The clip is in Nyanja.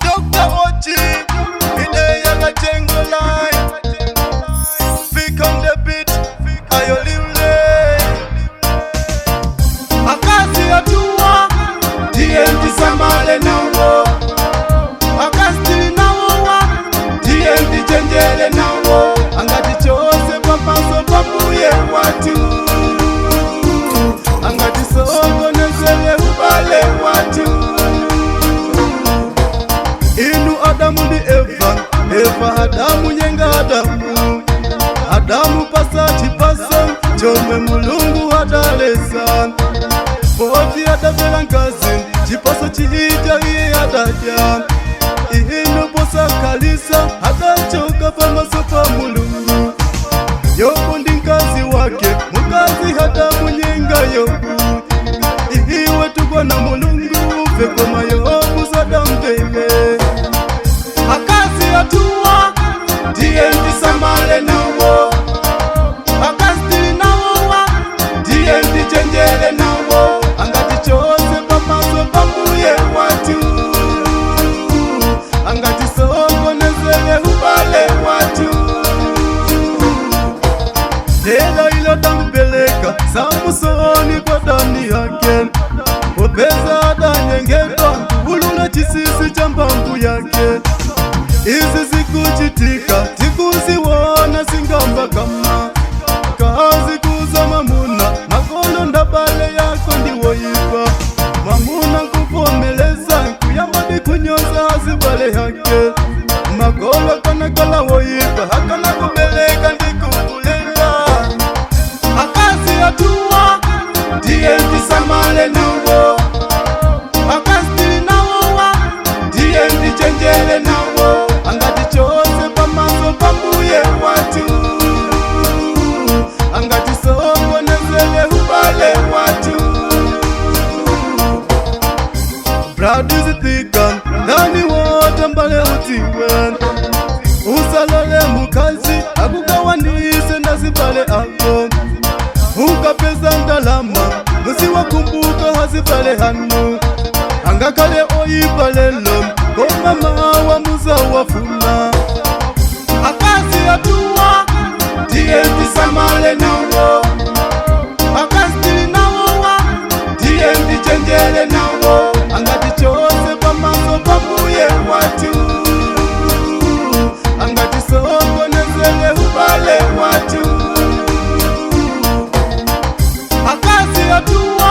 Dr. Ochi, Inea Gajengo line. Pick on the beat, Ayolile. Akasi atua, TNT Samale nawo. Akasi nawo, TNT Chenjele nawo. Angati chose papaso papuye watu. Angati soko nezele ubale watu. Inu Adamu ni Eva, Eva Adamu nyenga Adamu. Adamu pasa chipasa, chome mulungu hadalesa. Boti adabela nkazi, chipasa chihija iye adaja. Inu posa kalisa, adachoka pamasopa mulungu. Yobu ndi nkazi wake, mukazi Adamu nyenga yobu. Ihiwe tukwa na mulungu, vekoma yobu sadambele. Akasi atua, TNT Samale nawo. Akasi nawo, TNT Chenjele nawo. Angati chose papaso papuye watu. Angati soko nezele ubale watu. Dela ilo tambeleka, Samusoni kwa dani yake. Opeza adanyengedwa, ulula chisisi cha mbambu yake. Izi zikuchitika, tikuziwona singamba kama. Kazi kuza mamuna, makono ndabale yako ndiwoiva. Mamuna kukomeleza, kuyamadi kunyoza azibale yake. Magolo kanakala woiva, hakana kubeleka ndikukulenga. Akasi atua, TNT Samale nawo. Akasi nawo, TNT Chenjele nawo. Angati chose pamaso papuye watu. Angati soko nezele ubale watu. Bradu zithika, nani wote mbale utiwe. Usalole mukazi, akukawanise nazibale ako. Ukapeza ndalama, musiwakumbuka hazibale hanu. Angakale oyibalelo, komama wa muza wafuna. Akasi atua, TNT Samale nawo. Akasi nawo, TNT Chenjele nawo. Angati chose pamaso papuye watu. Angati soko nezele ubale watu. Akasi atua,